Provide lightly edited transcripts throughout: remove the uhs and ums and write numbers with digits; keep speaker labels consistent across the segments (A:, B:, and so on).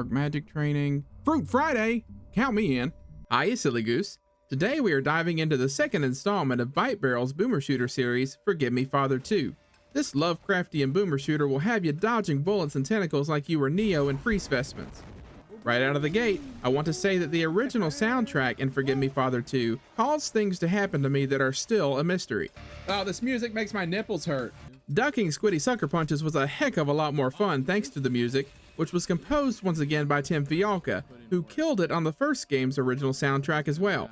A: dark magic training. Fruit Friday! Count me in. Hi, Silly Goose. Today we are diving into the second installment of Byte Barrel's boomer shooter series, Forgive Me Father 2. This Lovecraftian boomer shooter will have you dodging bullets and tentacles like you were Neo in Pre-Specimens. Right out of the gate, I want to say that the original soundtrack in Forgive Me Father 2 caused things to happen to me that are still a mystery. Oh, this music makes my nipples hurt. Ducking squiddy sucker punches was a heck of a lot more fun thanks to the music, which was composed once again by Tim Fialka, who killed it on the first game's original soundtrack as well.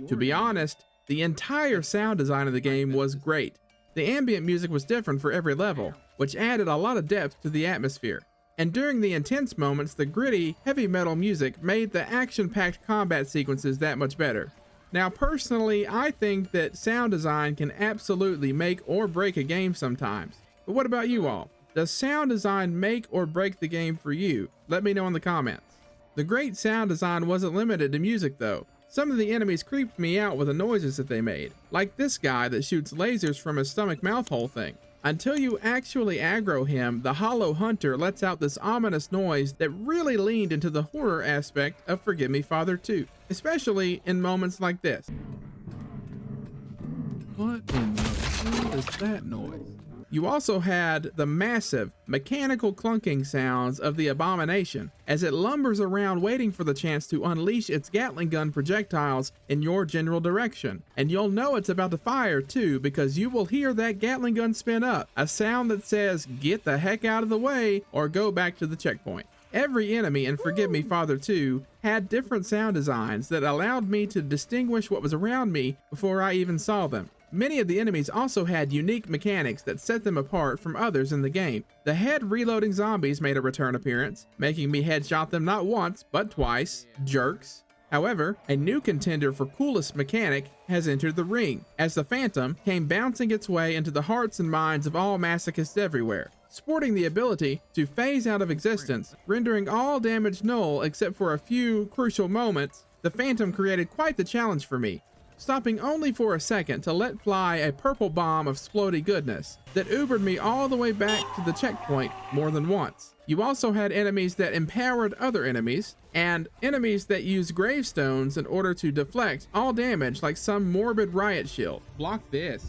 A: To be honest, the entire sound design of the game was great. The ambient music was different for every level, which added a lot of depth to the atmosphere. And during the intense moments, the gritty, heavy metal music made the action-packed combat sequences that much better. Now personally, I think that sound design can absolutely make or break a game sometimes. But what about you all? Does sound design make or break the game for you? Let me know in the comments. The great sound design wasn't limited to music though. Some of the enemies creeped me out with the noises that they made, like this guy that shoots lasers from his stomach mouth hole thing. Until you actually aggro him, the Hollow Hunter lets out this ominous noise that really leaned into the horror aspect of Forgive Me Father 2, especially in moments like this. What in the world is that noise? You also had the massive mechanical clunking sounds of the abomination as it lumbers around waiting for the chance to unleash its Gatling gun projectiles in your general direction. And you'll know it's about to fire too because you will hear that Gatling gun spin up, a sound that says get the heck out of the way or go back to the checkpoint. Every enemy in Forgive Me Father 2 had different sound designs that allowed me to distinguish what was around me before I even saw them. Many of the enemies also had unique mechanics that set them apart from others in the game. The head reloading zombies made a return appearance, making me headshot them not once, but twice. Jerks. However, a new contender for coolest mechanic has entered the ring, as the Phantom came bouncing its way into the hearts and minds of all masochists everywhere, sporting the ability to phase out of existence, rendering all damage null except for a few crucial moments. The Phantom created quite the challenge for me, stopping only for a second to let fly a purple bomb of splody goodness that Ubered me all the way back to the checkpoint more than once. You also had enemies that empowered other enemies, and enemies that used gravestones in order to deflect all damage like some morbid riot shield. Block this.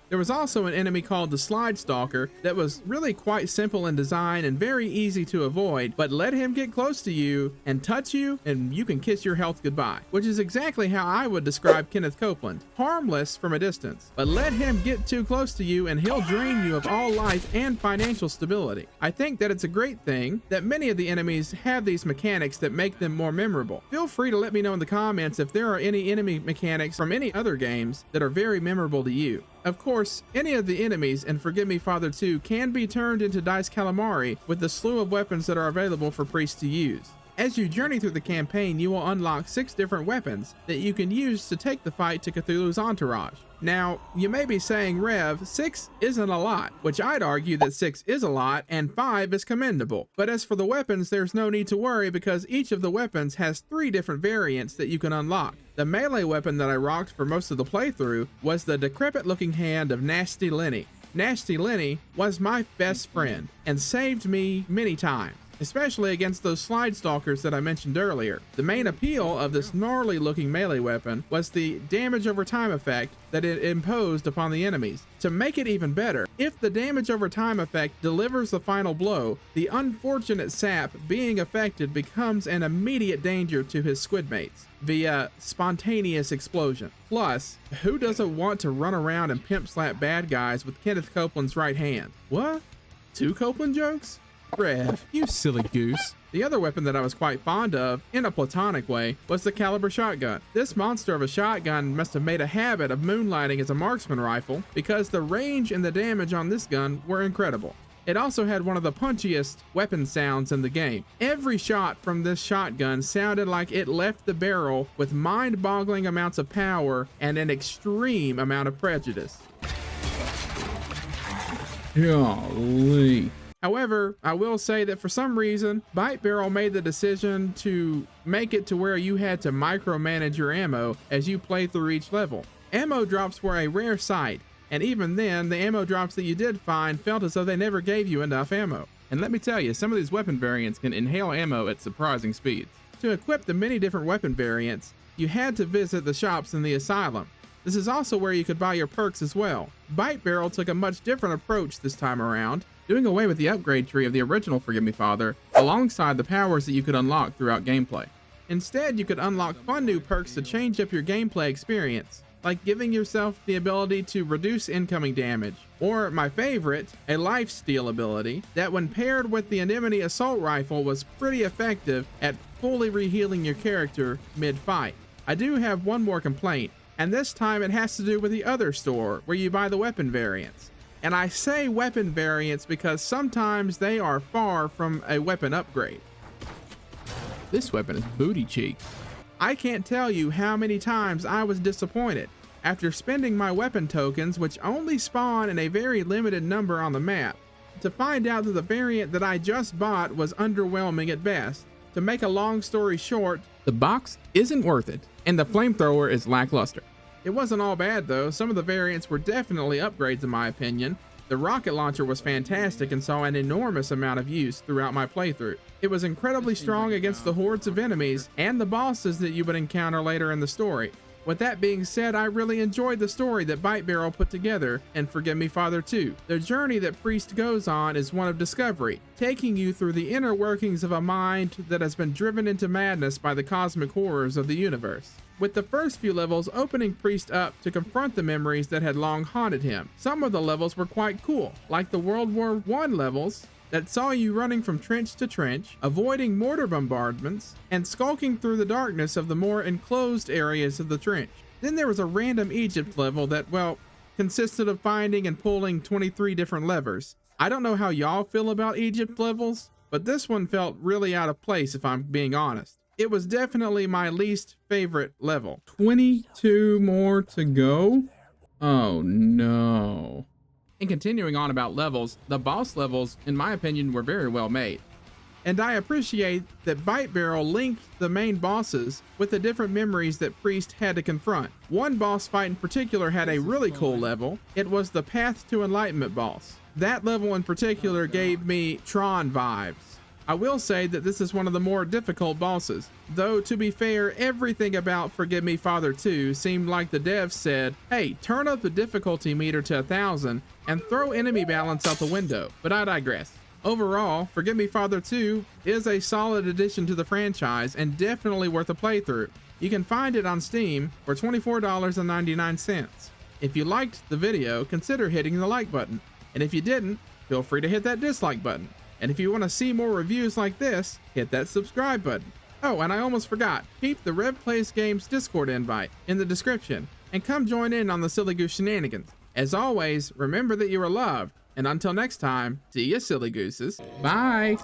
A: There was also an enemy called the Slide Stalker that was really quite simple in design and very easy to avoid, but let him get close to you and touch you and you can kiss your health goodbye, which is exactly how I would describe Kenneth Copeland. Harmless from a distance, but let him get too close to you and he'll drain you of all life and financial stability. I think that it's a great thing that many of the enemies have these mechanics that make them more memorable. Feel free to let me know in the comments if there are any enemy mechanics from any other games that are very memorable to you. Of course, any of the enemies in Forgive Me Father 2 can be turned into dice calamari with the slew of weapons that are available for priests to use. As you journey through the campaign, you will unlock 6 different weapons that you can use to take the fight to Cthulhu's entourage. Now, you may be saying, Rev, 6 isn't a lot, which I'd argue that 6 is a lot and 5 is commendable. But as for the weapons, there's no need to worry because each of the weapons has 3 different variants that you can unlock. The melee weapon that I rocked for most of the playthrough was the decrepit looking hand of Nasty Lenny. Nasty Lenny was my best friend and saved me many times, especially against those slide stalkers that I mentioned earlier. The main appeal of this gnarly looking melee weapon was the damage over time effect that it imposed upon the enemies. To make it even better, if the damage over time effect delivers the final blow, the unfortunate sap being affected becomes an immediate danger to his squid mates via spontaneous explosion. Plus, who doesn't want to run around and pimp slap bad guys with Kenneth Copeland's right hand? What? 2 Copeland jokes? Rev, you silly goose. The other weapon that I was quite fond of, in a platonic way, was the caliber shotgun. This monster of a shotgun must have made a habit of moonlighting as a marksman rifle because the range and the damage on this gun were incredible. It also had one of the punchiest weapon sounds in the game. Every shot from this shotgun sounded like it left the barrel with mind-boggling amounts of power and an extreme amount of prejudice. Golly. However, I will say that for some reason, Byte Barrel made the decision to make it to where you had to micromanage your ammo as you play through each level. Ammo drops were a rare sight, and even then, the ammo drops that you did find felt as though they never gave you enough ammo. And let me tell you, some of these weapon variants can inhale ammo at surprising speeds. To equip the many different weapon variants, you had to visit the shops in the asylum. This is also where you could buy your perks as well. Byte Barrel took a much different approach this time around, doing away with the upgrade tree of the original Forgive Me Father, alongside the powers that you could unlock throughout gameplay. Instead, you could unlock fun new perks to change up your gameplay experience, like giving yourself the ability to reduce incoming damage, or my favorite, a life steal ability that when paired with the Anemone assault rifle was pretty effective at fully rehealing your character mid-fight. I do have one more complaint, and this time it has to do with the other store where you buy the weapon variants. And I say weapon variants because sometimes they are far from a weapon upgrade. This weapon is booty cheeks. I can't tell you how many times I was disappointed after spending my weapon tokens, which only spawn in a very limited number on the map, to find out that the variant that I just bought was underwhelming at best. To make a long story short, the box isn't worth it, and the flamethrower is lackluster. It wasn't all bad though. Some of the variants were definitely upgrades in my opinion. The rocket launcher was fantastic and saw an enormous amount of use throughout my playthrough. It was incredibly strong against the hordes of enemies and the bosses that you would encounter later in the story. With that being said, I really enjoyed the story that Byte Barrel put together in Forgive Me Father 2. The journey that Priest goes on is one of discovery, taking you through the inner workings of a mind that has been driven into madness by the cosmic horrors of the universe. With the first few levels opening Priest up to confront the memories that had long haunted him. Some of the levels were quite cool, like the World War I levels that saw you running from trench to trench, avoiding mortar bombardments, and skulking through the darkness of the more enclosed areas of the trench. Then there was a random Egypt level that, well, consisted of finding and pulling 23 different levers. I don't know how y'all feel about Egypt levels, but this one felt really out of place if I'm being honest. It was definitely my least favorite level. 22 more to go? Oh no. And continuing on about levels, the boss levels, in my opinion, were very well made. And I appreciate that Byte Barrel linked the main bosses with the different memories that Priest had to confront. One boss fight in particular had a really cool level. It was the Path to Enlightenment boss. That level in particular gave me Tron vibes. I will say that this is one of the more difficult bosses, though to be fair, everything about Forgive Me Father 2 seemed like the devs said, hey, turn up the difficulty meter to 1000 and throw enemy balance out the window, but I digress. Overall, Forgive Me Father 2 is a solid addition to the franchise and definitely worth a playthrough. You can find it on Steam for $24.99. If you liked the video, consider hitting the like button, and if you didn't, feel free to hit that dislike button. And if you want to see more reviews like this, hit that subscribe button. Oh, and I almost forgot, keep the Rev Plays Games Discord invite in the description and come join in on the Silly Goose shenanigans. As always, remember that you are loved, and until next time, see ya, Silly Gooses. Bye!